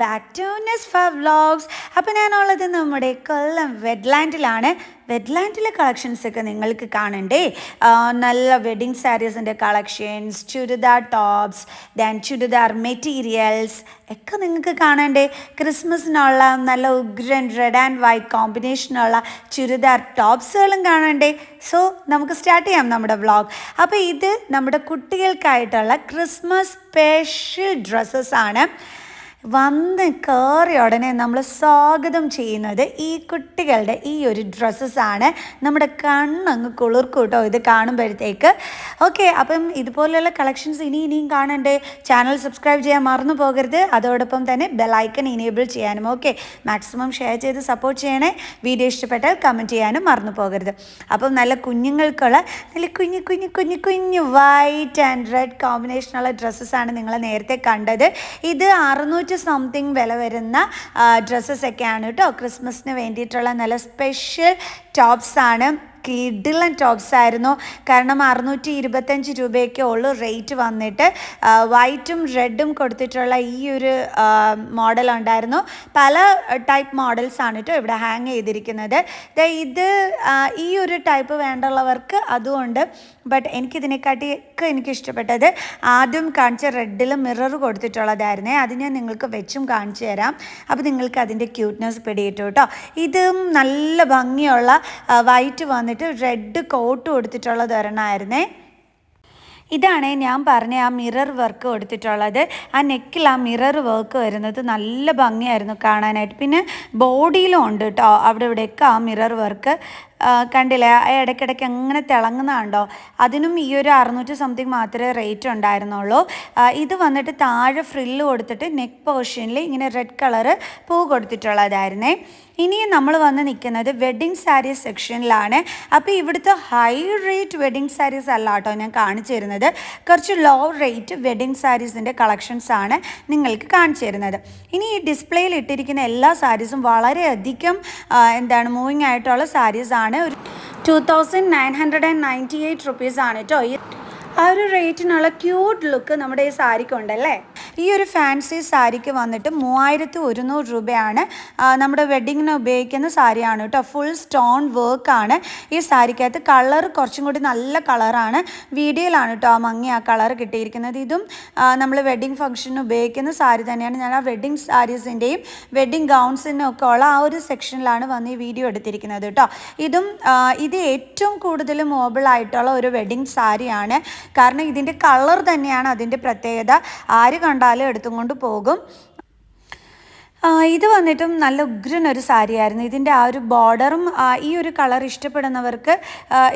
Back to Nisfa vlogs. അപ്പോൾ ഞാനുള്ളത് നമ്മുടെ കൊല്ലം വെഡ്ലാൻഡിലാണ്. വെഡ്ലാൻഡിലെ കളക്ഷൻസൊക്കെ നിങ്ങൾക്ക് കാണണ്ടേ. നല്ല വെഡിങ് സാരീസിൻ്റെ collections, churidar tops, then churidar materials ഒക്കെ നിങ്ങൾക്ക് കാണണ്ടേ. ക്രിസ്മസിനുള്ള നല്ല ഉഗ്രൻ റെഡ് ആൻഡ് വൈറ്റ് കോമ്പിനേഷനുള്ള ചുരിദാർ ടോപ്സുകളും കാണണ്ടേ. സോ നമുക്ക് സ്റ്റാർട്ട് ചെയ്യാം നമ്മുടെ വ്ളോഗ്. അപ്പോൾ ഇത് നമ്മുടെ കുട്ടികൾക്കായിട്ടുള്ള ക്രിസ്മസ് സ്പെഷ്യൽ ഡ്രസ്സസ് ആണ്. വന്ന് കയറിയ ഉടനെ നമ്മൾ സ്വാഗതം ചെയ്യുന്നത് ഈ കുട്ടികളുടെ ഈ ഒരു ഡ്രസ്സസ്സാണ്. നമ്മുടെ കണ്ണങ്ങ് കുളിർക്കും കേട്ടോ ഇത് കാണുമ്പോഴത്തേക്ക്. ഓക്കെ, അപ്പം ഇതുപോലെയുള്ള കളക്ഷൻസ് ഇനിയും കാണണ്ടേ. ചാനൽ സബ്സ്ക്രൈബ് ചെയ്യാൻ മറന്നു പോകരുത്. അതോടൊപ്പം തന്നെ ബെലൈക്കൺ ഇനേബിൾ ചെയ്യാനും. ഓക്കെ, മാക്സിമം ഷെയർ ചെയ്ത് സപ്പോർട്ട് ചെയ്യണേ. വീഡിയോ ഇഷ്ടപ്പെട്ടാൽ കമൻറ്റ് ചെയ്യാനും മറന്നു പോകരുത്. അപ്പം നല്ല കുഞ്ഞുങ്ങൾക്കുള്ള നല്ല കുഞ്ഞു വൈറ്റ് ആൻഡ് റെഡ് കോമ്പിനേഷനുള്ള ഡ്രസ്സസ്സാണ് നിങ്ങൾ നേരത്തെ കണ്ടത്. ഇത് 600 സംതിങ് വില വരുന്ന ഡ്രസ്സസൊക്കെയാണ് കേട്ടോ. ക്രിസ്മസിന് വേണ്ടിയിട്ടുള്ള നല്ല സ്പെഷ്യൽ ടോപ്സാണ്. കിഡിലൻ ടോപ്സ് ആയിരുന്നു. കാരണം 625 രൂപയൊക്കെ ഉള്ളൂ റേറ്റ് വന്നിട്ട്. വൈറ്റും റെഡും കൊടുത്തിട്ടുള്ള ഈ ഒരു മോഡൽ ഉണ്ടായിരുന്നു. പല ടൈപ്പ് മോഡൽസാണ് കേട്ടോ ഇവിടെ ഹാങ് ചെയ്തിരിക്കുന്നത്. ഇത് ഈ ഒരു ടൈപ്പ് വേണ്ടുള്ളവർക്ക് അതുകൊണ്ട്. ബട്ട് എനിക്കിതിനെക്കാട്ടിയൊക്കെ എനിക്കിഷ്ടപ്പെട്ടത് ആദ്യം കാണിച്ച റെഡിൽ മിറർ കൊടുത്തിട്ടുള്ളതായിരുന്നേ. അത് ഞാൻ നിങ്ങൾക്ക് വെച്ചും കാണിച്ചു തരാം. അപ്പോൾ നിങ്ങൾക്ക് അതിൻ്റെ ക്യൂട്ട്നെസ് പിടിയിട്ടു കേട്ടോ. ഇതും നല്ല ഭംഗിയുള്ള വൈറ്റ് വന്നിട്ട് റെഡ് കോട്ട് കൊടുത്തിട്ടുള്ളത് ഒരെണ്ണമായിരുന്നേ. ഇതാണ് ഞാൻ പറഞ്ഞ ആ മിറർ വർക്ക് കൊടുത്തിട്ടുള്ളത്. ആ നെക്കിൽ ആ മിറർ വർക്ക് വരുന്നത് നല്ല ഭംഗിയായിരുന്നു കാണാനായിട്ട്. പിന്നെ ബോഡിയിലും ഉണ്ട് കേട്ടോ അവിടെ ഇവിടെയൊക്കെ ആ മിറർ വർക്ക്. കണ്ടില്ലേ, ഇടയ്ക്കിടയ്ക്ക് അങ്ങനെ തിളങ്ങുന്നതുണ്ടോ. അതിനും ഈ ഒരു 600 സംതിങ് മാത്രമേ റേറ്റ് ഉണ്ടായിരുന്നുള്ളൂ. ഇത് വന്നിട്ട് താഴെ ഫ്രില്ല് കൊടുത്തിട്ട് നെക്ക് പോർഷനിൽ ഇങ്ങനെ റെഡ് കളറ് പൂ കൊടുത്തിട്ടുള്ളതായിരുന്നേ. ഇനി നമ്മൾ വന്ന് നിൽക്കുന്നത് വെഡ്ഡിങ് സാരീസ് സെക്ഷനിലാണ്. അപ്പോൾ ഇവിടുത്തെ ഹൈ റേറ്റ് വെഡ്ഡിങ് സാരീസ് അല്ല കേട്ടോ ഞാൻ കാണിച്ചു തരുന്നത്. കുറച്ച് ലോ റേറ്റ് വെഡ്ഡിങ് സാരീസിൻ്റെ കളക്ഷൻസാണ് നിങ്ങൾക്ക് കാണിച്ചു തരുന്നത്. ഇനി ഈ ഡിസ്പ്ലേയിൽ ഇട്ടിരിക്കുന്ന എല്ലാ സാരീസും വളരെയധികം മൂവിങ് ആയിട്ടുള്ള സാരീസാണ്. ഒരു 2998 റുപ്പീസാണ് കേട്ടോ. ആ ഒരു റേറ്റിനുള്ള ക്യൂട്ട് ലുക്ക് നമ്മുടെ ഈ സാരിക്കുണ്ടല്ലേ. ഈ ഒരു ഫാൻസി സാരിക്ക് വന്നിട്ട് 3100 രൂപയാണ്. നമ്മുടെ വെഡ്ഡിങ്ങിന് ഉപയോഗിക്കുന്ന സാരിയാണ് കേട്ടോ. ഫുൾ സ്റ്റോൺ വർക്കാണ് ഈ സാരിക്കകത്ത്. കളർ കുറച്ചും കൂടി നല്ല കളറാണ്. വീഡിയോയിലാണ് കേട്ടോ ആ മങ്ങി ആ കളർ കിട്ടിയിരിക്കുന്നത്. ഇതും നമ്മൾ വെഡ്ഡിങ് ഫംഗ്ഷന് ഉപയോഗിക്കുന്ന സാരി തന്നെയാണ്. ഞാൻ ആ വെഡ്ഡിങ് സാരീസിൻ്റെയും വെഡ്ഡിങ് ഗൗൺസിനും ഒക്കെ ഉള്ള ആ ഒരു സെക്ഷനിലാണ് വന്ന് ഈ വീഡിയോ എടുത്തിരിക്കുന്നത് കേട്ടോ. ഇത് ഏറ്റവും കൂടുതൽ മൂവബിൾ ആയിട്ടുള്ള ഒരു വെഡ്ഡിങ് സാരിയാണ്. കാരണം ഇതിൻ്റെ കളർ തന്നെയാണ് അതിൻ്റെ പ്രത്യേകത. ആര് കണ്ടാലും എടുത്തും കൊണ്ട് പോകും. ഇത് വന്നിട്ടും നല്ല ഉഗ്രനൊരു സാരിയായിരുന്നു. ഇതിൻ്റെ ആ ഒരു ബോർഡറും ഈ ഒരു കളർ ഇഷ്ടപ്പെടുന്നവർക്ക്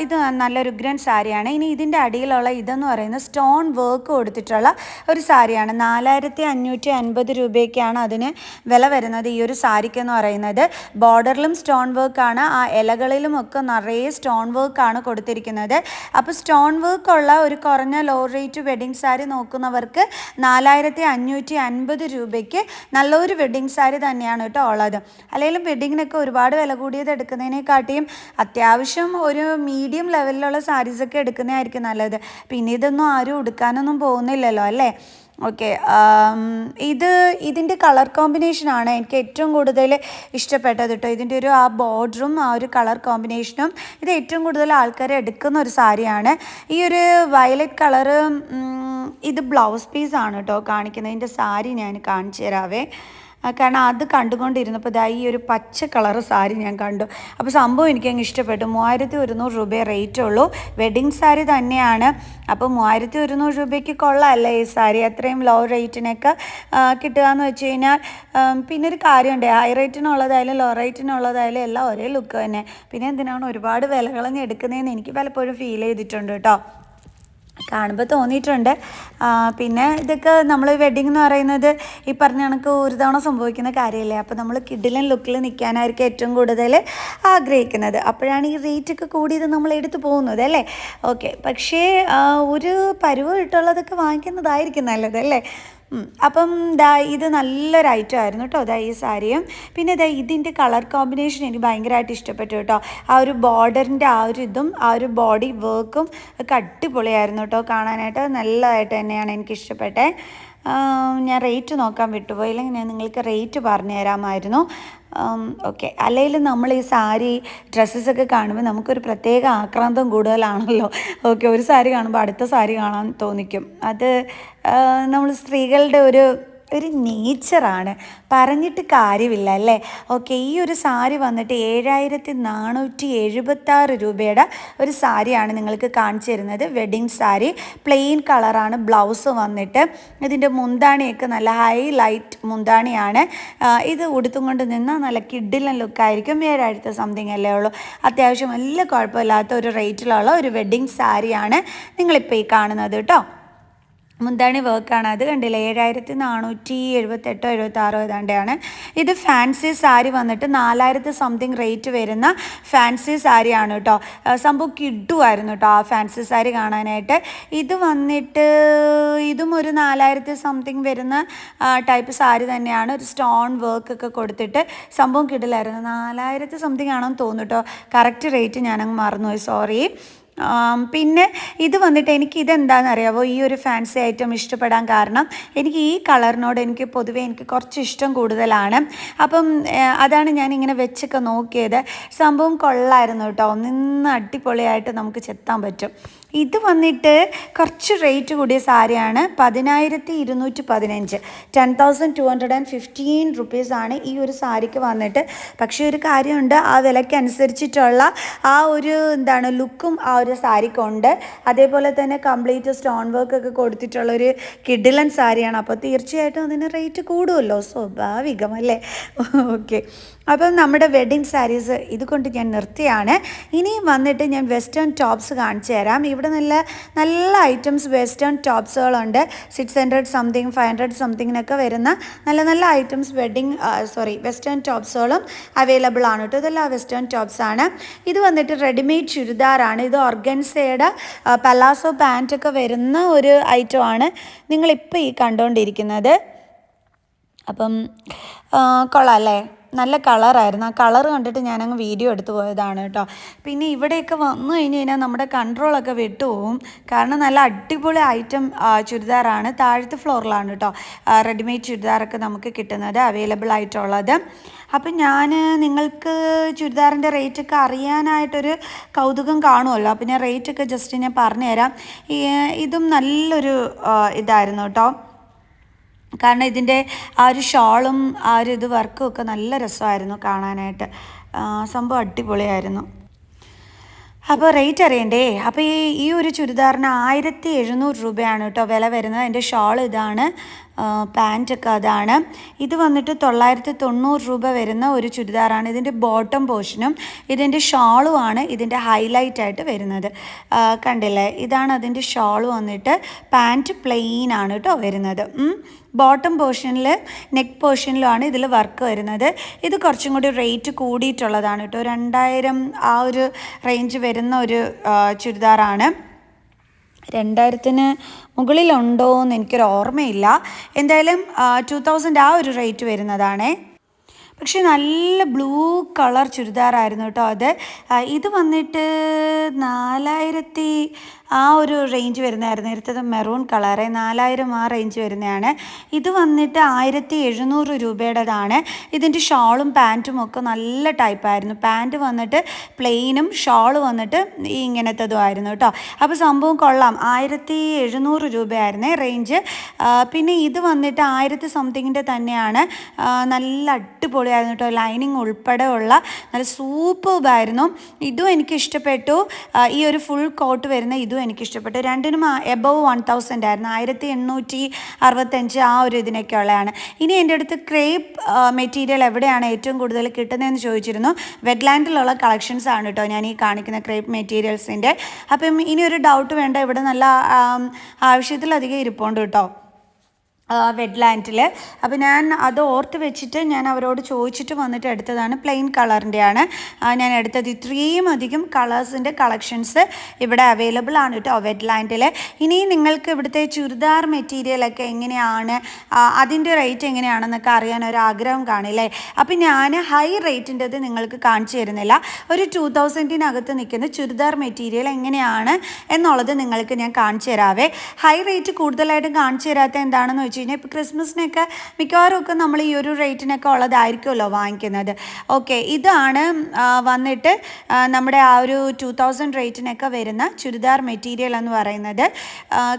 ഇത് നല്ലൊരു ഉഗ്രൻ സാരിയാണ്. ഇനി ഇതിൻ്റെ അടിയിലുള്ള ഇതെന്ന് പറയുന്നത് സ്റ്റോൺ വർക്ക് കൊടുത്തിട്ടുള്ള ഒരു സാരിയാണ്. 4550 രൂപയ്ക്കാണ് അതിന് വില വരുന്നത് ഈ ഒരു സാരിക്കെന്ന് പറയുന്നത്. ബോർഡറിലും സ്റ്റോൺ വർക്കാണ്. ആ ഇലകളിലും ഒക്കെ നിറയെ സ്റ്റോൺ വർക്കാണ് കൊടുത്തിരിക്കുന്നത്. അപ്പോൾ സ്റ്റോൺ വർക്കുള്ള ഒരു കുറഞ്ഞ ലോ റേറ്റ് വെഡ്ഡിങ് സാരി നോക്കുന്നവർക്ക് 4550 രൂപയ്ക്ക് നല്ലൊരു വെഡ്ഡിങ് സാരി തന്നെയാണ് കേട്ടോ ഉള്ളത്. അല്ലെങ്കിലും വെഡ്ഡിങ്ങിനൊക്കെ ഒരുപാട് വില കൂടിയത് എടുക്കുന്നതിനെക്കാട്ടിയും അത്യാവശ്യം ഒരു മീഡിയം ലെവലിലുള്ള സാരീസൊക്കെ എടുക്കുന്നതായിരിക്കും നല്ലത്. പിന്നെ ഇതൊന്നും ആരും എടുക്കാനൊന്നും പോകുന്നില്ലല്ലോ അല്ലേ. ഓക്കെ, ഇതിൻ്റെ കളർ കോമ്പിനേഷനാണ് എനിക്ക് ഏറ്റവും കൂടുതൽ ഇഷ്ടപ്പെട്ടത് കേട്ടോ. ഇതിൻ്റെ ഒരു ആ ബോർഡറും ആ ഒരു കളർ കോമ്പിനേഷനും ഇത് ഏറ്റവും കൂടുതൽ ആൾക്കാർ എടുക്കുന്ന ഒരു സാരിയാണ്. ഈ ഒരു വയലറ്റ് കളറ് ഇത് ബ്ലൗസ് പീസാണ് കേട്ടോ കാണിക്കുന്നത്. ഇതിൻ്റെ സാരി ഞാൻ കാണിച്ചു തരാവേ. കാരണം അത് കണ്ടുകൊണ്ടിരുന്നപ്പോൾ ഈ ഒരു പച്ച കളർ സാരി ഞാൻ കണ്ടു. അപ്പോൾ സംഭവം എനിക്കങ്ങ് ഇഷ്ടപ്പെട്ടു. 3100 രൂപയെ റേറ്റ് ഉള്ളൂ. വെഡ്ഡിങ് സാരി തന്നെയാണ്. അപ്പോൾ 3100 രൂപയ്ക്ക് കൊള്ളാമല്ലേ ഈ സാരി. അത്രയും ലോ റേറ്റിനൊക്കെ കിട്ടുക എന്ന് വെച്ച് കഴിഞ്ഞാൽ. പിന്നെ ഒരു കാര്യമുണ്ട്, ഹൈ റേറ്റിനുള്ളതായാലും ലോ റേറ്റിനുള്ളതായാലും എല്ലാം ഒരേ ലുക്ക് തന്നെ. പിന്നെ എന്തിനാണ് ഒരുപാട് വിലകളഞ്ഞ് എടുക്കുന്നതെന്ന് എനിക്ക് പലപ്പോഴും ഫീൽ ചെയ്തിട്ടുണ്ട് കേട്ടോ. കാണുമ്പോൾ തോന്നിയിട്ടുണ്ട്. പിന്നെ ഇതൊക്കെ നമ്മൾ വെഡ്ഡിങ് എന്ന് പറയുന്നത് ഈ പറഞ്ഞ കണക്ക് ഒരു തവണ സംഭവിക്കുന്ന കാര്യമല്ലേ. അപ്പോൾ നമ്മൾ കിഡിലൻ ലുക്കിൽ നിൽക്കാനായിരിക്കും ഏറ്റവും കൂടുതൽ ആഗ്രഹിക്കുന്നത്. അപ്പോഴാണ് ഈ റേറ്റൊക്കെ കൂടിയത് നമ്മൾ എടുത്തു പോകുന്നത് അല്ലേ. ഓക്കെ, പക്ഷേ ഒരു പരുവം ഇട്ടുള്ളതൊക്കെ വാങ്ങിക്കുന്നതായിരിക്കും നല്ലത് അല്ലേ. അപ്പം ഇത് നല്ലൊരു ഐറ്റം ആയിരുന്നു കേട്ടോ ഈ സാരിയും. പിന്നെ ഇതിൻ്റെ കളർ കോമ്പിനേഷൻ എനിക്ക് ഭയങ്കരമായിട്ട് ഇഷ്ടപ്പെട്ടു കേട്ടോ. ആ ഒരു ബോർഡറിൻ്റെ ആ ഒരു ഇതും ആ ഒരു ബോഡി വർക്കും ഒക്കെ അടിപൊളിയായിരുന്നു കേട്ടോ കാണാനായിട്ട്. നല്ലതായിട്ട് തന്നെയാണ് എനിക്കിഷ്ടപ്പെട്ടത്. ഞാൻ റേറ്റ് നോക്കാൻ വിട്ടുപോയി, ഇല്ലെങ്കിൽ ഞാൻ നിങ്ങൾക്ക് റേറ്റ് പറഞ്ഞു തരാമായിരുന്നു. ഓക്കെ, അല്ലെങ്കിൽ നമ്മൾ ഈ സാരി ഡ്രസ്സസൊക്കെ കാണുമ്പോൾ നമുക്കൊരു പ്രത്യേക ആക്രാന്തം കൂടുതലാണല്ലോ. ഓക്കെ, ഒരു സാരി കാണുമ്പോൾ അടുത്ത സാരി കാണാൻ തോന്നിക്കും. അത് നമ്മൾ സ്ത്രീകളുടെ ഒരു നേച്ചറാണ്, പറഞ്ഞിട്ട് കാര്യമില്ല അല്ലേ. ഓക്കെ, ഈ ഒരു സാരി വന്നിട്ട് 7476 രൂപയുടെ ഒരു സാരിയാണ് നിങ്ങൾക്ക് കാണിച്ചു തരുന്നത്. വെഡ്ഡിങ് സാരി, പ്ലെയിൻ കളറാണ്. ബ്ലൗസ് വന്നിട്ട് ഇതിൻ്റെ മുന്താണിയൊക്കെ നല്ല ഹൈലൈറ്റ് മുന്താണിയാണ്. ഇത് ഉടുത്തും കൊണ്ട് നിന്നാൽ നല്ല കിഡിലൻ ലുക്കായിരിക്കും. 7000 സംതിങ് അല്ലേ ഉള്ളൂ. അത്യാവശ്യം വലിയ കുഴപ്പമില്ലാത്ത ഒരു റേറ്റിലുള്ള ഒരു വെഡ്ഡിങ് സാരിയാണ് നിങ്ങളിപ്പോൾ ഈ കാണുന്നത് കേട്ടോ. മുന്താണി വർക്കാണ്, അത് കണ്ടില്ല, 7478 76 ഏതാണ്ടാണ്. ഇത് ഫാൻസി സാരി വന്നിട്ട് 4000 സംതിങ് റേറ്റ് വരുന്ന ഫാൻസി സാരിയാണ് കേട്ടോ. സംഭവം കിഡുമായിരുന്നു കേട്ടോ ആ ഫാൻസി സാരി കാണാനായിട്ട്. ഇത് വന്നിട്ട് ഇതും ഒരു 4000 സംതിങ് വരുന്ന ടൈപ്പ് സാരി തന്നെയാണ്. ഒരു സ്റ്റോൺ വർക്കൊക്കെ കൊടുത്തിട്ട് സംഭവം കിഡിലായിരുന്നു. 4000 സംതിങ് ആണെന്ന് തോന്നുന്നു കേട്ടോ. കറക്റ്റ് റേറ്റ് ഞാനങ്ങ് മറന്നുപോയി, സോറി. പിന്നെ ഇത് വന്നിട്ട് എനിക്ക് ഇതെന്താണെന്ന് അറിയാമോ, ഈ ഒരു ഫാൻസി ഐറ്റം ഇഷ്ടപ്പെടാൻ കാരണം എനിക്ക് ഈ കളറിനോട് എനിക്ക് പൊതുവേ കുറച്ച് ഇഷ്ടം കൂടുതലാണ്. അപ്പം അതാണ് ഞാനിങ്ങനെ വെച്ചൊക്കെ നോക്കിയത്. സംഭവം കൊള്ളായിരുന്നു കേട്ടോ, നിന്ന് അടിപൊളിയായിട്ട് നമുക്ക് ചെത്താൻ പറ്റും. ഇത് വന്നിട്ട് കുറച്ച് റേറ്റ് കൂടിയ സാരിയാണ്. 10215 10,215 റുപ്പീസാണ് ഈ ഒരു സാരിക്ക് വന്നിട്ട്. പക്ഷേ ഒരു കാര്യമുണ്ട്, ആ വിലയ്ക്ക് അനുസരിച്ചിട്ടുള്ള ആ ഒരു ലുക്കും ആ ഒരു സാരിക്കുണ്ട്. അതേപോലെ തന്നെ കംപ്ലീറ്റ് സ്റ്റോൺ വർക്ക് ഒക്കെ കൊടുത്തിട്ടുള്ളൊരു കിഡിലൻ സാരിയാണ്. അപ്പോൾ തീർച്ചയായിട്ടും അതിന് റേറ്റ് കൂടുമല്ലോ, സ്വാഭാവികമല്ലേ. ഓക്കെ, അപ്പം നമ്മുടെ വെഡ്ഡിങ് സാരീസ് ഇതുകൊണ്ട് ഞാൻ നിർത്തിയാണ്. ഇനി വന്നിട്ട് ഞാൻ വെസ്റ്റേൺ ടോപ്സ് കാണിച്ചു തരാം. ഇവിടെ നല്ല നല്ല ഐറ്റംസ് വെസ്റ്റേൺ ടോപ്സുകളുണ്ട്. 600 സംതിങ് 500 സംതിങ്ങിനൊക്കെ വരുന്ന നല്ല നല്ല ഐറ്റംസ് വെസ്റ്റേൺ ടോപ്സുകളും അവൈലബിൾ ആണ് കേട്ടോ. ഇതെല്ലാം വെസ്റ്റേൺ ടോപ്സ് ആണ്. ഇത് വന്നിട്ട് റെഡിമെയ്ഡ് ചുരിദാറാണ്. ഇത് ഓർഗൻസയുടെ പലാസോ പാൻറ്റൊക്കെ വരുന്ന ഒരു ഐറ്റമാണ് നിങ്ങളിപ്പോൾ ഈ കണ്ടുകൊണ്ടിരിക്കുന്നത്. അപ്പം കൊള്ളാം അല്ലേ, നല്ല കളറായിരുന്നു. ആ കളർ കണ്ടിട്ട് ഞാനങ്ങ് വീഡിയോ എടുത്തു പോയതാണ് കേട്ടോ. പിന്നെ ഇവിടെയൊക്കെ വന്നു കഴിഞ്ഞാൽ നമ്മുടെ കൺട്രോളൊക്കെ വിട്ടുപോകും. കാരണം നല്ല അടിപൊളി ഐറ്റം ചുരിദാറാണ്. താഴത്തെ ഫ്ലോറിലാണ് കേട്ടോ റെഡിമെയ്ഡ് ചുരിദാറൊക്കെ നമുക്ക് കിട്ടുന്നത്, അവൈലബിൾ ആയിട്ടുള്ളത്. അപ്പം ഞാൻ നിങ്ങൾക്ക് ചുരിദാറിൻ്റെ റേറ്റൊക്കെ അറിയാനായിട്ടൊരു കൗതുകം കാണുമല്ലോ. അപ്പം ഞാൻ റേറ്റൊക്കെ ജസ്റ്റ് ഞാൻ പറഞ്ഞുതരാം. ഇതും നല്ലൊരു ഇതായിരുന്നു കേട്ടോ. കാരണം ഇതിൻ്റെ ആ ഒരു ഷോളും ആ ഒരു വർക്കും ഒക്കെ നല്ല രസമായിരുന്നു കാണാനായിട്ട്. സംഭവം അടിപൊളിയായിരുന്നു. അപ്പോൾ റേറ്റ് അറിയണ്ടേ. അപ്പോൾ ഈ ഒരു ചുരിദാറിന് 1700 രൂപയാണ് കേട്ടോ വില വരുന്നത്. എൻ്റെ ഷോൾ ഇതാണ്, പാൻറ്റൊക്കെ അതാണ്. ഇത് വന്നിട്ട് 990 രൂപ വരുന്ന ഒരു ചുരിദാറാണ്. ഇതിൻ്റെ ബോട്ടം പോർഷനും ഇതിൻ്റെ ഷാളുമാണ് ഇതിൻ്റെ ഹൈലൈറ്റ് ആയിട്ട് വരുന്നത്. കണ്ടില്ലേ, ഇതാണ് അതിൻ്റെ ഷാൾ വന്നിട്ട്. പാൻറ്റ് പ്ലെയിൻ ആണ് കേട്ടോ വരുന്നത്. ബോട്ടം പോർഷനിൽ നെക്ക് പോർഷനിലുമാണ് ഇതിൽ വർക്ക് വരുന്നത്. ഇത് കുറച്ചും കൂടി റേറ്റ് കൂടിയിട്ടുള്ളതാണ് കേട്ടോ. 2000 ആ ഒരു റേഞ്ച് വരുന്ന ഒരു ചുരിദാറാണ്. 2000-ന് മുകളിലുണ്ടോ എന്ന് എനിക്കൊരു ഓർമ്മയില്ല. എന്തായാലും 2000 ആ ഒരു റേറ്റ് വരുന്നതാണേ. പക്ഷേ നല്ല ബ്ലൂ കളർ ചുരിദാറായിരുന്നു കേട്ടോ അത്. ഇത് വന്നിട്ട് 4000 ആ ഒരു റേഞ്ച് വരുന്നതായിരുന്നു. നേരത്തെ മെറൂൺ കളറ് 4000 ആ റേഞ്ച് വരുന്നതാണ്. ഇത് വന്നിട്ട് 1700 രൂപയുടേതാണ്. ഇതിൻ്റെ ഷാളും പാൻറ്റും ഒക്കെ നല്ല ടൈപ്പായിരുന്നു. പാൻറ്റ് വന്നിട്ട് പ്ലെയിനും ഷാൾ വന്നിട്ട് ഇങ്ങനത്തതും ആയിരുന്നു കേട്ടോ. അപ്പോൾ സംഭവം കൊള്ളാം. 1700 രൂപയായിരുന്നേ റേഞ്ച്. പിന്നെ ഇത് വന്നിട്ട് 1000 സംതിങ്ങിൻ്റെ തന്നെയാണ്. നല്ല അടിപൊളിയായിരുന്നു കേട്ടോ. ലൈനിങ് ഉൾപ്പെടെ ഉള്ള നല്ല സൂപ്പർബായിരുന്നു. ഇതും എനിക്ക് ഇഷ്ടപ്പെട്ടു. ഈ ഒരു ഫുൾ കോട്ട് വരുന്ന ഇതും എനിക്കിഷ്ടപ്പെട്ടു. രണ്ടിനും എബവ് 1000 ആയിരുന്നു. 1865 ആ ഒരു ഇതിനൊക്കെ ഉള്ളതാണ്. ഇനി എൻ്റെ അടുത്ത് ക്രേപ്പ് മെറ്റീരിയൽ എവിടെയാണ് ഏറ്റവും കൂടുതൽ കിട്ടുന്നതെന്ന് ചോദിച്ചിരുന്നു. വെഡ്ലാൻഡിലുള്ള കളക്ഷൻസ് ആണ് കേട്ടോ ഞാൻ ഈ കാണിക്കുന്ന ക്രേപ്പ് മെറ്റീരിയൽസിൻ്റെ. അപ്പം ഇനി ഒരു ഡൗട്ട് വേണ്ട, ഇവിടെ നല്ല ആവശ്യത്തിലധികം ഇരിപ്പുണ്ട് കേട്ടോ വെഡ്ലാൻഡിൽ. അപ്പോൾ ഞാൻ അത് ഓർത്ത് വെച്ചിട്ട് ഞാൻ അവരോട് ചോദിച്ചിട്ട് വന്നിട്ട് എടുത്തതാണ്. പ്ലെയിൻ കളറിൻ്റെയാണ് ഞാൻ എടുത്തത്. ഇത്രയും അധികം കളേഴ്സിൻ്റെ കളക്ഷൻസ് ഇവിടെ അവൈലബിൾ ആണ് കേട്ടോ വെഡ്ലാൻഡിൽ. ഇനി നിങ്ങൾക്ക് ഇവിടുത്തെ ചുരിദാർ മെറ്റീരിയലൊക്കെ എങ്ങനെയാണ്, അതിൻ്റെ റേറ്റ് എങ്ങനെയാണെന്നൊക്കെ അറിയാൻ ഒരു ആഗ്രഹം കാണില്ലേ. അപ്പം ഞാൻ ഹൈ റേറ്റിൻ്റെത് നിങ്ങൾക്ക് കാണിച്ചു തരുന്നില്ല. ഒരു 2000-നകത്ത് നിൽക്കുന്ന ചുരിദാർ മെറ്റീരിയൽ എങ്ങനെയാണ് എന്നുള്ളത് നിങ്ങൾക്ക് ഞാൻ കാണിച്ചു തരാവേ. ഹൈ റേറ്റ് കൂടുതലായിട്ടും കാണിച്ചു തരാത്ത എന്താണെന്ന് വെച്ച് കഴിഞ്ഞാൽ ഇപ്പോൾ ക്രിസ്മസിനൊക്കെ മിക്കവാറും ഒക്കെ നമ്മൾ ഈ ഒരു റേറ്റിനൊക്കെ ഉള്ളതായിരിക്കുമല്ലോ വാങ്ങിക്കുന്നത്. ഓക്കെ, ഇതാണ് വന്നിട്ട് നമ്മുടെ ആ ഒരു 2000 റേറ്റിനൊക്കെ വരുന്ന ചുരിദാർ മെറ്റീരിയൽ എന്ന് പറയുന്നത്.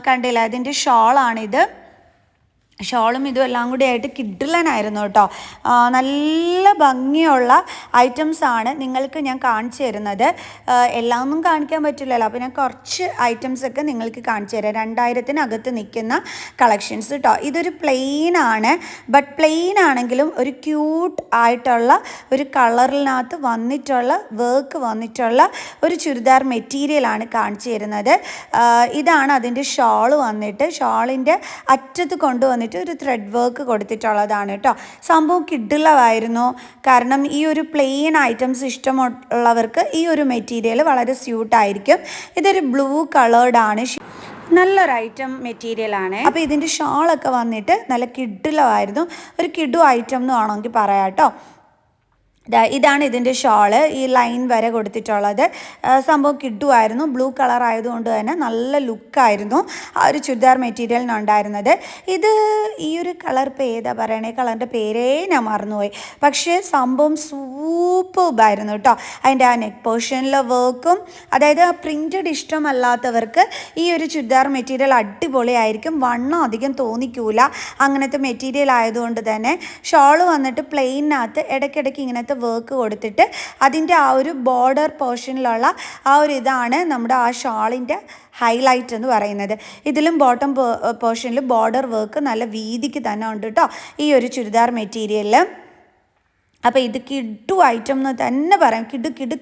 കണ്ടില്ല, അതിൻ്റെ ഷോളാണിത്. ഷോളും ഇതും എല്ലാം കൂടി ആയിട്ട് കിഡിലനായിരുന്നു കേട്ടോ. നല്ല ഭംഗിയുള്ള ഐറ്റംസാണ് നിങ്ങൾക്ക് ഞാൻ കാണിച്ചു തരുന്നത്. എല്ലാം ഒന്നും കാണിക്കാൻ പറ്റില്ലല്ലോ, അപ്പോൾ ഞാൻ കുറച്ച് ഐറ്റംസൊക്കെ നിങ്ങൾക്ക് കാണിച്ചു തരാം. 2000-നകത്ത് നിൽക്കുന്ന കളക്ഷൻസ് കേട്ടോ. ഇതൊരു പ്ലെയിൻ ആണ്, ബട്ട് പ്ലെയിൻ ആണെങ്കിലും ഒരു ക്യൂട്ട് ആയിട്ടുള്ള ഒരു കളറിനകത്ത് വന്നിട്ടുള്ള വർക്ക് വന്നിട്ടുള്ള ഒരു ചുരിദാർ മെറ്റീരിയലാണ് കാണിച്ചു തരുന്നത്. ഇതാണ് അതിൻ്റെ ഷോള് വന്നിട്ട്. ഷോളിൻ്റെ അറ്റത്ത് കൊണ്ടുവന്നിട്ട് ഒരു ത്രെഡ് വർക്ക് കൊടുത്തിട്ടുള്ളതാണ് കേട്ടോ. സംഭവം കിഡിലമായിരുന്നു. കാരണം ഈ ഒരു പ്ലെയിൻ ഐറ്റംസ് ഇഷ്ടമുള്ളവർക്ക് ഈ ഒരു മെറ്റീരിയൽ വളരെ സ്യൂട്ടായിരിക്കും. ഇതൊരു ബ്ലൂ കളേർഡാണ്, നല്ലൊരു ഐറ്റം മെറ്റീരിയലാണ്. അപ്പോൾ ഇതിൻ്റെ ഷോളൊക്കെ വന്നിട്ട് നല്ല കിഡിലമായിരുന്നു. ഒരു കിഡു ഐറ്റം എന്ന് വേണമെങ്കിൽ പറയാം കേട്ടോ. ഇതാണ് ഇതിൻ്റെ ഷോള്, ഈ ലൈൻ വരെ കൊടുത്തിട്ടുള്ളത്. സംഭവം കിഡുമായിരുന്നു. ബ്ലൂ കളർ ആയതുകൊണ്ട് തന്നെ നല്ല ലുക്കായിരുന്നു ആ ഒരു ചുരിദാർ മെറ്റീരിയലിനുണ്ടായിരുന്നത്. ഇത് ഈ ഒരു കളർ ഇപ്പോൾ ഏതാ പറയണേ, കളറിൻ്റെ പേരേ ഞാൻ മറന്നുപോയി. പക്ഷേ സംഭവം സൂപ്പർബായിരുന്നു കേട്ടോ. അതിൻ്റെ ആ നെക്ക് പോർഷനിലെ വർക്കും, അതായത് ആ പ്രിൻറ്റഡ് ഇഷ്ടമല്ലാത്തവർക്ക് ഈ ഒരു ചുരിദാർ മെറ്റീരിയൽ അടിപൊളിയായിരിക്കും. വണ്ണം അധികം തോന്നിക്കൂല അങ്ങനത്തെ മെറ്റീരിയൽ ആയതുകൊണ്ട് തന്നെ. ഷോള് വന്നിട്ട് പ്ലെയിനകത്ത് ഇടയ്ക്കിടയ്ക്ക് ഇങ്ങനത്തെ വർക്ക് കൊടുത്തിട്ട് അതിൻ്റെ ആ ഒരു ബോർഡർ പോർഷനിലുള്ള ആ ഒരു ഇതാണ് നമ്മുടെ ആ ഷാളിൻ്റെ ഹൈലൈറ്റ് എന്ന് പറയുന്നത്. ഇതിലും ബോട്ടം പോർഷനിൽ ബോർഡർ വർക്ക് നല്ല വീതിക്ക് തന്നെ ഉണ്ട് കേട്ടോ ഈ ഒരു ചുരിദാർ മെറ്റീരിയലിൽ. അപ്പോൾ ഇത് കിഡു ഐറ്റം എന്ന് തന്നെ പറയാം.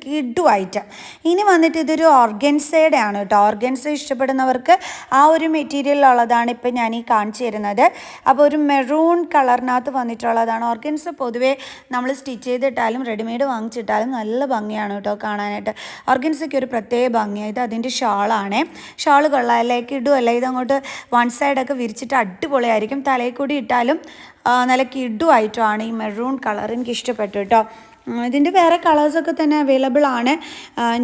കിഡു ഐറ്റം. ഇനി വന്നിട്ട് ഇതൊരു ഓർഗൻസയുടെ ആണ് കേട്ടോ. ഓർഗൻസ ഇഷ്ടപ്പെടുന്നവർക്ക് ആ ഒരു മെറ്റീരിയലുള്ളതാണ് ഇപ്പോൾ ഞാൻ ഈ കാണിച്ചു തരുന്നത്. അപ്പോൾ ഒരു മെറൂൺ കളറിനകത്ത് വന്നിട്ടുള്ളതാണ്. ഓർഗൻസ പൊതുവേ നമ്മൾ സ്റ്റിച്ച് ചെയ്തിട്ടാലും റെഡിമെയ്ഡ് വാങ്ങിച്ചിട്ടാലും നല്ല ഭംഗിയാണ് കേട്ടോ കാണാനായിട്ട്. ഓർഗൻസയ്ക്ക് ഒരു പ്രത്യേക ഭംഗിയാണ്. ഇത് അതിൻ്റെ ഷാളാണ്. ഷാൾ കൊള്ളാമല്ലേ, കിഡുമല്ലേ. ഇതങ്ങോട്ട് വൺ സൈഡൊക്കെ വിരിച്ചിട്ട് അടിപൊളിയായിരിക്കും. തലയിൽ കൂടി ഇട്ടാലും നല്ല കിഡു ആയിട്ടാണ്. ഈ മെറൂൺ കളർ എനിക്ക് ഇഷ്ടപ്പെട്ടു കേട്ടോ. ഇതിൻ്റെ വേറെ കളേഴ്സൊക്കെ തന്നെ അവൈലബിൾ ആണ്.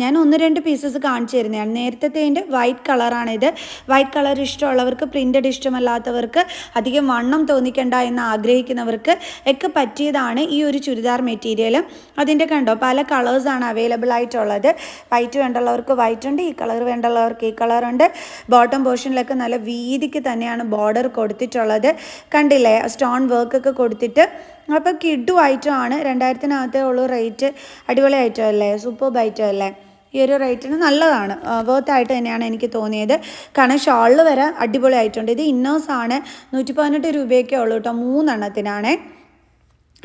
ഞാൻ 1-2 പീസസ് കാണിച്ചു തരുന്നതാണ്. നേരത്തെ വൈറ്റ് കളറാണിത്. വൈറ്റ് കളർ ഇഷ്ടമുള്ളവർക്ക്, പ്രിൻറ്റഡ് ഇഷ്ടമല്ലാത്തവർക്ക്, അധികം വണ്ണം തോന്നിക്കണ്ട എന്ന് ആഗ്രഹിക്കുന്നവർക്ക് ഒക്കെ പറ്റിയതാണ് ഈ ഒരു ചുരിദാർ മെറ്റീരിയൽ. അതിൻ്റെ കണ്ടോ പല കളേഴ്സാണ് അവൈലബിൾ ആയിട്ടുള്ളത്. വൈറ്റ് വേണ്ടുള്ളവർക്ക് വൈറ്റ് ഉണ്ട്, ഈ കളർ വേണ്ടുള്ളവർക്ക് ഈ കളറുണ്ട്. ബോട്ടം പോർഷനിലൊക്കെ നല്ല വീതിക്ക് തന്നെയാണ് ബോർഡർ കൊടുത്തിട്ടുള്ളത്. കണ്ടില്ലേ, സ്റ്റോൺ വർക്കൊക്കെ കൊടുത്തിട്ട്. അപ്പോൾ കിഡു ഐറ്റമാണ്. 2000-നകത്തേ ഉള്ളൂ റേറ്റ്. അടിപൊളി ഐറ്റം അല്ലേ, സൂപ്പർബ് ഐറ്റം അല്ലേ. ഈ ഒരു റേറ്റിന് നല്ലതാണ്, വർത്തായിട്ട് തന്നെയാണ് എനിക്ക് തോന്നിയത്. കാരണം ഷോളിൽ വരെ അടിപൊളി ആയിട്ടുണ്ട്. ഇത് ഇന്നേഴ്സാണ്. 118 രൂപയൊക്കെ ഉള്ളൂ കേട്ടോ. 3 എണ്ണത്തിനാണ്,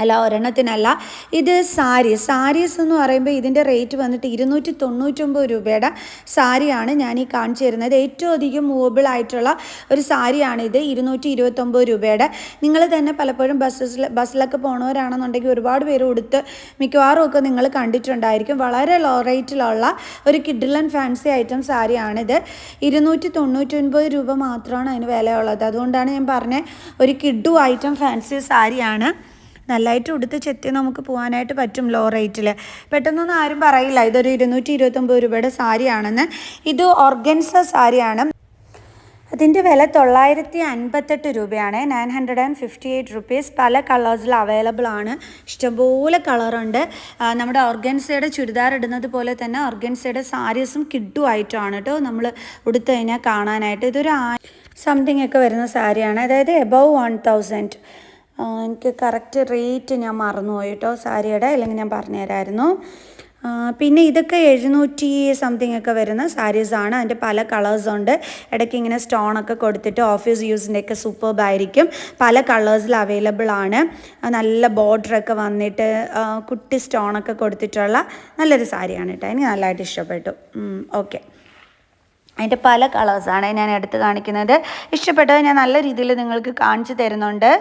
അല്ല ഒരെണ്ണത്തിനല്ല. ഇത് സാരീസ് എന്ന് പറയുമ്പോൾ ഇതിൻ്റെ റേറ്റ് വന്നിട്ട് 299 രൂപയുടെ സാരിയാണ് ഞാൻ ഈ കാണിച്ചു തരുന്നത്. ഏറ്റവും അധികം മൂവബിൾ ആയിട്ടുള്ള ഒരു സാരിയാണിത്. 229 രൂപയുടെ. നിങ്ങൾ തന്നെ പലപ്പോഴും ബസ്സിലൊക്കെ പോണവരാണെന്നുണ്ടെങ്കിൽ ഒരുപാട് പേര് ഉടുത്ത് മിക്കവാറും ഒക്കെ നിങ്ങൾ കണ്ടിട്ടുണ്ടായിരിക്കും. വളരെ ലോ റേറ്റിലുള്ള ഒരു കിഡിലൻ ഫാൻസി ഐറ്റം സാരിയാണിത്. 299 രൂപ മാത്രമാണ് അതിന് വിലയുള്ളത്. അതുകൊണ്ടാണ് ഞാൻ പറഞ്ഞത് ഒരു കിഡു ഐറ്റം ഫാൻസി സാരിയാണ്. നല്ലതായിട്ട് ഉടുത്ത് ചെത്തി നമുക്ക് പോകാനായിട്ട് പറ്റും ലോ റേറ്റിൽ. പെട്ടെന്നൊന്നും ആരും പറയില്ല ഇതൊരു 229 രൂപയുടെ സാരിയാണെന്ന്. ഇത് ഓർഗൻസ സാരിയാണ്. അതിൻ്റെ വില 958 രൂപയാണ്. 958 റുപ്പീസ്. പല കളേഴ്സിൽ അവൈലബിൾ ആണ്. ഇഷ്ടംപോലെ കളറുണ്ട്. നമ്മുടെ ഓർഗൻസയുടെ ചുരിദാർ ഇടുന്നത് പോലെ തന്നെ ഓർഗൻസയുടെ സാരീസും കിഡു ആയിട്ടാണ് കേട്ടോ നമ്മൾ ഉടുത്ത് കഴിഞ്ഞാൽ കാണാനായിട്ട്. ഇതൊരു സംതിങ് ഒക്കെ വരുന്ന സാരിയാണ്, അതായത് എബവ് 1000. എനിക്ക് കറക്റ്റ് റേറ്റ് ഞാൻ മറന്നുപോയി കേട്ടോ സാരിയുടെ, അല്ലെങ്കിൽ ഞാൻ പറഞ്ഞുതരായിരുന്നു. പിന്നെ ഇതൊക്കെ 700 സംതിങ് ഒക്കെ വരുന്ന സാരീസാണ്. അതിൻ്റെ പല കളേഴ്സുണ്ട്. ഇടയ്ക്ക് ഇങ്ങനെ സ്റ്റോണൊക്കെ കൊടുത്തിട്ട് ഓഫീസ് യൂസിൻ്റെയൊക്കെ സൂപ്പർബായിരിക്കും. പല കളേഴ്സിൽ അവൈലബിൾ ആണ്. നല്ല ബോർഡറൊക്കെ വന്നിട്ട് കുട്ടി സ്റ്റോണൊക്കെ കൊടുത്തിട്ടുള്ള നല്ലൊരു സാരിയാണ് കേട്ടോ. എനിക്ക് നല്ലതായിട്ട് ഇഷ്ടപ്പെട്ടു. ഓക്കെ, അതിൻ്റെ പല കളേഴ്സാണ് ഞാൻ എടുത്ത് കാണിക്കുന്നത്. ഇഷ്ടപ്പെട്ടത് ഞാൻ നല്ല രീതിയിൽ നിങ്ങൾക്ക് കാണിച്ചു തരുന്നുണ്ട്.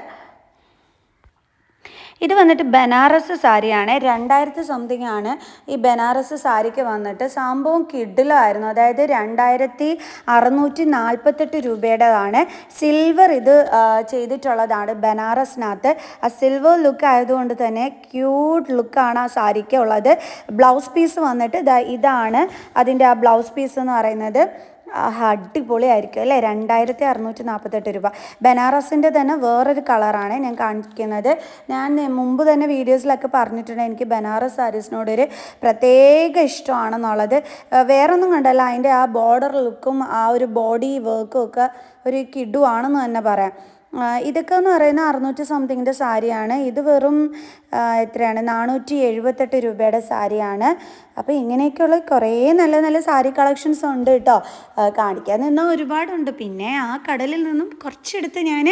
ഇത് വന്നിട്ട് ബനാറസ് സാരിയാണ്. 2000 സംതിങ് ആണ് ഈ ബനാറസ് സാരിക്ക് വന്നിട്ട്. സംഭവം കിഡിലായിരുന്നു. അതായത് 2648 രൂപയുടേതാണ്. സിൽവർ ഇത് ചെയ്തിട്ടുള്ളതാണ് ബനാറസിനകത്ത്. ആ സിൽവർ ലുക്ക് ആയതുകൊണ്ട് തന്നെ ക്യൂട്ട് ലുക്കാണ് ആ സാരിക്ക് ഉള്ളത്. ബ്ലൗസ് പീസ് വന്നിട്ട് ഇതാണ് അതിൻ്റെ ആ ബ്ലൗസ് പീസ് എന്ന് പറയുന്നത്. അടിപൊളിയായിരിക്കും അല്ലേ. 2648 രൂപ. ബനാറസിൻ്റെ തന്നെ വേറൊരു കളറാണ് ഞാൻ കാണിക്കുന്നത്. ഞാൻ മുമ്പ് തന്നെ വീഡിയോസിലൊക്കെ പറഞ്ഞിട്ടുണ്ട് എനിക്ക് ബനാറസ് സാരീസിനോടൊരു പ്രത്യേക ഇഷ്ടമാണെന്നുള്ളത്. വേറൊന്നും കണ്ടല്ല, അതിൻ്റെ ആ ബോർഡർ ലുക്കും ആ ഒരു ബോഡി വർക്കും ഒക്കെ ഒരു കിടുവാണെന്ന് തന്നെ പറയാം. ഇതൊക്കെ എന്ന് പറയുന്നത് 600 സംതിങ്ങിൻ്റെ സാരിയാണ്. ഇത് വെറും എത്രയാണ് 478 രൂപയുടെ സാരിയാണ്. അപ്പോൾ ഇങ്ങനെയൊക്കെയുള്ള കുറേ നല്ല നല്ല സാരി കളക്ഷൻസ് ഉണ്ട് കേട്ടോ. കാണിക്കാൻ നിന്നാൽ ഒരുപാടുണ്ട്. പിന്നെ ആ കടലിൽ നിന്നും കുറച്ചെടുത്ത് ഞാൻ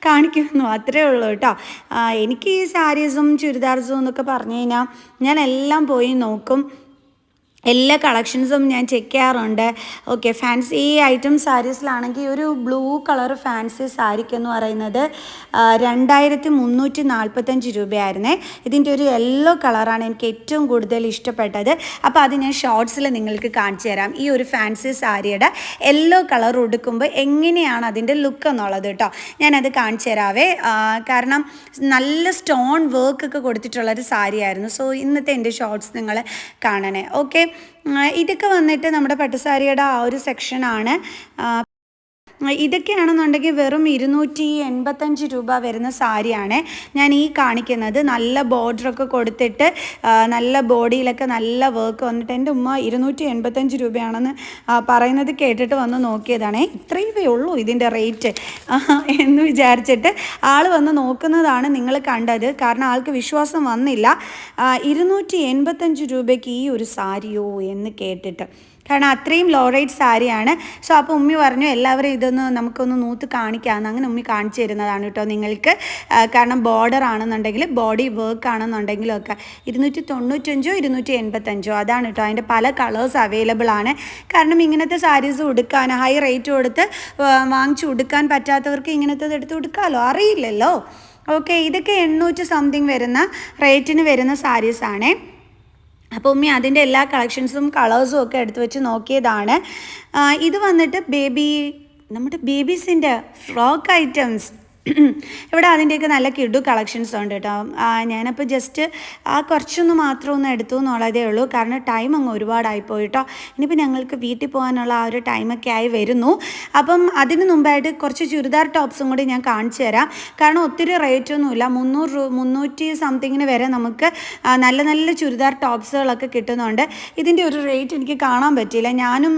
കാണിക്കുന്നു, അത്രേ ഉള്ളൂ കേട്ടോ. എനിക്ക് ഈ സാരീസും ചുരിദാർസും എന്നൊക്കെ പറഞ്ഞു കഴിഞ്ഞാൽ ഞാൻ എല്ലാം പോയി നോക്കും, എല്ലാ കളക്ഷൻസും ഞാൻ ചെക്ക് ചെയ്യാറുണ്ട്. ഓക്കെ, ഫാൻസി ഐറ്റം സാരീസിലാണെങ്കിൽ ഒരു ബ്ലൂ കളർ ഫാൻസി സാരിക്കെന്ന് പറയുന്നത് 2345 രൂപയായിരുന്നേ. ഇതിൻ്റെ ഒരു യെല്ലോ കളറാണ് എനിക്ക് ഏറ്റവും കൂടുതൽ ഇഷ്ടപ്പെട്ടത്. അപ്പോൾ അത് ഞാൻ ഷോർട്സിൽ നിങ്ങൾക്ക് കാണിച്ചു തരാം. ഈ ഒരു ഫാൻസി സാരിയുടെ യെല്ലോ കളർ ഉടുക്കുമ്പോൾ എങ്ങനെയാണ് അതിൻ്റെ ലുക്ക് എന്നുള്ളത് കേട്ടോ. ഞാനത് കാണിച്ചു തരാവേ. കാരണം നല്ല സ്റ്റോൺ വർക്കൊക്കെ കൊടുത്തിട്ടുള്ളൊരു സാരിയായിരുന്നു. സോ ഇന്നത്തെ എൻ്റെ ഷോർട്സ് നിങ്ങൾ കാണണേ. ഓക്കെ, ഇതൊക്കെ വന്നിട്ട് നമ്മുടെ പട്ടുസാരിയുടെ ആ ഒരു സെക്ഷനാണ്. ഇതൊക്കെയാണെന്നുണ്ടെങ്കിൽ വെറും 285 രൂപ വരുന്ന സാരിയാണ് ഞാൻ ഈ കാണിക്കുന്നത്. നല്ല ബോർഡറൊക്കെ കൊടുത്തിട്ട് നല്ല ബോഡിയിലൊക്കെ നല്ല വർക്ക് വന്നിട്ട് എൻ്റെ ഉമ്മ 285 രൂപയാണെന്ന് പറയുന്നത് കേട്ടിട്ട് വന്ന് നോക്കിയതാണ്. ഇത്രയേ ഉള്ളൂ ഇതിൻ്റെ റേറ്റ് എന്ന് വിചാരിച്ചിട്ട് ആൾ വന്ന് നോക്കുന്നതാണ് നിങ്ങൾ കണ്ടത്. കാരണം ആൾക്ക് വിശ്വാസം വന്നില്ല 285 രൂപയ്ക്ക് ഈ ഒരു സാരിയോ എന്ന് കേട്ടിട്ട്. കാരണം അത്രയും ലോ റേറ്റ് സാരിയാണ്. സോ അപ്പോൾ ഉമ്മി പറഞ്ഞു എല്ലാവരും ഇതൊന്ന് നമുക്കൊന്ന് നൂത്ത് കാണിക്കാമെന്ന്. അങ്ങനെ ഉമ്മി കാണിച്ചു തരുന്നതാണ് കേട്ടോ നിങ്ങൾക്ക്. കാരണം ബോർഡർ ആണെന്നുണ്ടെങ്കിൽ ബോഡി വർക്ക് ആണെന്നുണ്ടെങ്കിലും ഒക്കെ 295 285 അതാണ് കേട്ടോ. അതിൻ്റെ പല കളേഴ്സ് അവൈലബിൾ ആണ്. കാരണം ഇങ്ങനത്തെ സാരീസ് ഉടുക്കാൻ ഹൈ റേറ്റ് കൊടുത്ത് വാങ്ങിച്ച് ഉടുക്കാൻ പറ്റാത്തവർക്ക് ഇങ്ങനത്തെ എടുത്ത് ഉടുക്കാമല്ലോ, അറിയില്ലല്ലോ. ഓക്കെ, ഇതൊക്കെ 800 സംതിങ് വരുന്ന റേറ്റിന് വരുന്ന സാരീസാണേ. അപ്പോൾ ഉമ്മി അതിൻ്റെ എല്ലാ കളക്ഷൻസും കളേഴ്സും ഒക്കെ എടുത്ത് വെച്ച് നോക്കിയതാണ്. ഇത് വന്നിട്ട് നമ്മുടെ ബേബീസിൻ്റെ ഫ്രോക്ക് ഐറ്റംസ് ഇവിടെ അതിൻ്റെയൊക്കെ നല്ല കിഡു കളക്ഷൻസ് ഉണ്ട് കേട്ടോ. ഞാനപ്പോൾ ജസ്റ്റ് കുറച്ചൊന്ന് മാത്രം ഒന്ന് എടുത്തു എന്നുള്ളതേ ഉള്ളൂ. കാരണം ടൈം അങ്ങ് ഒരുപാടായിപ്പോയി കേട്ടോ. ഇനിയിപ്പോൾ ഞങ്ങൾക്ക് വീട്ടിൽ പോകാനുള്ള ആ ഒരു ടൈമൊക്കെ ആയി വരുന്നു. അപ്പം അതിന് മുമ്പായിട്ട് കുറച്ച് ചുരിദാർ ടോപ്സും കൂടി ഞാൻ കാണിച്ചു തരാം. കാരണം ഒത്തിരി റേറ്റൊന്നുമില്ല, 300 സംതിങ്ങിന് വരെ നമുക്ക് നല്ല നല്ല ചുരിദാർ ടോപ്സുകളൊക്കെ കിട്ടുന്നുണ്ട്. ഇതിൻ്റെ ഒരു റേറ്റ് എനിക്ക് കാണാൻ പറ്റിയില്ല. ഞാനും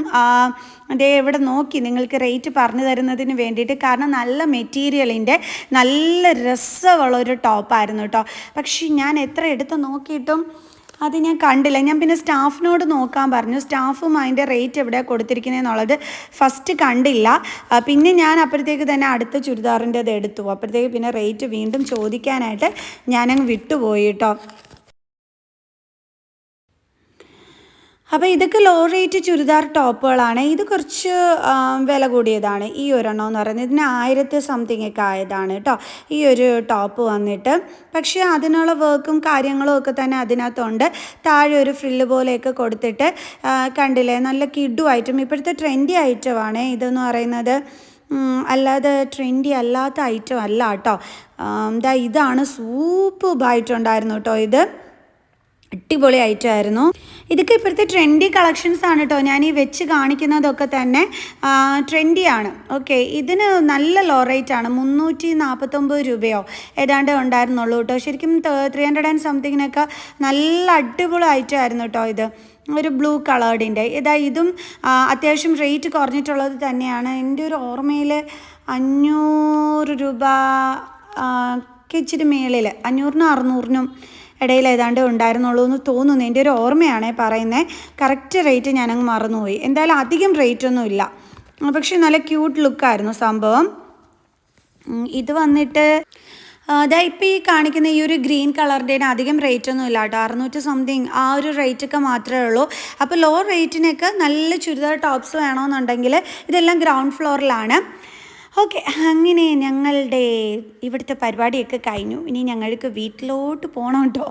അതേ ഇവിടെ നോക്കി നിങ്ങൾക്ക് റേറ്റ് പറഞ്ഞു തരുന്നതിന് വേണ്ടിയിട്ട്. കാരണം നല്ല മെറ്റീരിയലിൻ്റെ നല്ല രസമുള്ളൊരു ടോപ്പായിരുന്നു കേട്ടോ. പക്ഷേ ഞാൻ എത്ര എടുത്ത് നോക്കിയിട്ടും അത് ഞാൻ കണ്ടില്ല. ഞാൻ പിന്നെ സ്റ്റാഫിനോട് നോക്കാൻ പറഞ്ഞു. സ്റ്റാഫും അതിൻ്റെ റേറ്റ് എവിടെയാണ് കൊടുത്തിരിക്കുന്നതെന്നുള്ളത് ഫസ്റ്റ് കണ്ടില്ല. പിന്നെ ഞാൻ അപ്പോഴത്തേക്ക് തന്നെ അടുത്ത ചുരിദാറിൻ്റെത് എടുത്തു. അപ്പോഴത്തേക്ക് പിന്നെ റേറ്റ് വീണ്ടും ചോദിക്കാനായിട്ട് ഞാനങ്ങ് വിട്ടുപോയി കേട്ടോ. അപ്പോൾ ഇതൊക്കെ ലോ റേറ്റ് ചുരിദാർ ടോപ്പുകളാണ്. ഇത് കുറച്ച് വില കൂടിയതാണ്. ഈ ഒരെണ്ണം എന്ന് പറയുന്നത് ഇതിന് 1000 സംതിങ് ഒക്കെ ആയതാണ് കേട്ടോ ഈ ഒരു ടോപ്പ് വന്നിട്ട്. പക്ഷേ അതിനുള്ള വർക്കും കാര്യങ്ങളും ഒക്കെ തന്നെ അതിനകത്തുണ്ട്. താഴെ ഒരു ഫ്രില്ല് പോലെയൊക്കെ കൊടുത്തിട്ട് കണ്ടില്ലേ, നല്ല കിഡു ഐറ്റം. ഇപ്പോഴത്തെ ട്രെൻഡി ഐറ്റമാണ് ഇതെന്ന് പറയുന്നത്, അല്ലാതെ ട്രെൻഡി അല്ലാത്ത ഐറ്റം അല്ല കേട്ടോ. ഇതാണ് സൂപ്പർബായിട്ടുണ്ടായിരുന്നു കേട്ടോ. ഇത് അടിപൊളി ഐറ്റമായിരുന്നു. ഇതൊക്കെ ഇപ്പോഴത്തെ ട്രെൻഡി കളക്ഷൻസ് ആണ് കേട്ടോ. ഞാൻ ഈ വെച്ച് കാണിക്കുന്നതൊക്കെ തന്നെ ട്രെൻഡിയാണ്. ഓക്കെ, ഇതിന് നല്ല ലോ റേറ്റ് ആണ്. 349 രൂപയോ ഏതാണ്ട് ഉണ്ടായിരുന്നുള്ളൂ കേട്ടോ. ശരിക്കും 300 സംതിങ്ങിനൊക്കെ നല്ല അടിപൊളി ഐറ്റമായിരുന്നു കേട്ടോ. ഇത് ഒരു ബ്ലൂ കളേർഡിൻ്റെ ഇതും അത്യാവശ്യം റേറ്റ് കുറഞ്ഞിട്ടുള്ളത് തന്നെയാണ്. എൻ്റെ ഒരു ഓർമ്മയിൽ 500 രൂപ ഇച്ചിരി മേളിൽ 500-നും 600-നും ഇടയിൽ ഏതാണ്ട് ഉണ്ടായിരുന്നുള്ളൂ എന്ന് തോന്നുന്നു. എൻ്റെ ഒരു ഓർമ്മയാണേ പറയുന്നത്. കറക്റ്റ് റേറ്റ് ഞാനങ്ങ് മറന്നുപോയി. എന്തായാലും അധികം റേറ്റൊന്നും ഇല്ല, പക്ഷേ നല്ല ക്യൂട്ട് ലുക്കായിരുന്നു സംഭവം. ഇത് വന്നിട്ട് ഇപ്പോൾ ഈ കാണിക്കുന്ന ഈ ഒരു ഗ്രീൻ കളറിൻ്റെ അധികം റേറ്റൊന്നും ഇല്ല കേട്ടോ. 600 സംതിങ് ആ ഒരു റേറ്റൊക്കെ മാത്രമേ ഉള്ളൂ. അപ്പോൾ ലോ റേറ്റിനൊക്കെ നല്ല ചുരിദാർ ടോപ്സ് വേണമെന്നുണ്ടെങ്കിൽ ഇതെല്ലാം ഗ്രൗണ്ട് ഫ്ലോറിലാണ്. ഓക്കെ, അങ്ങനെ ഞങ്ങളുടെ ഇവിടുത്തെ പരിപാടിയൊക്കെ കഴിഞ്ഞു. ഇനി ഞങ്ങൾക്ക് വീട്ടിലോട്ട് പോകണം കേട്ടോ.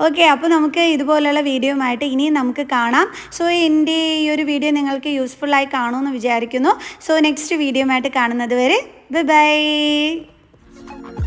ഓക്കെ, അപ്പോൾ നമുക്ക് ഇതുപോലുള്ള വീഡിയോ ആയിട്ട് ഇനിയും നമുക്ക് കാണാം. സോ എൻ്റെ ഈ ഒരു വീഡിയോ നിങ്ങൾക്ക് യൂസ്ഫുള്ളായി കാണുമെന്ന് വിചാരിക്കുന്നു. സോ നെക്സ്റ്റ് വീഡിയോ ആയിട്ട് കാണുന്നത് വരെ ബൈ ബൈ.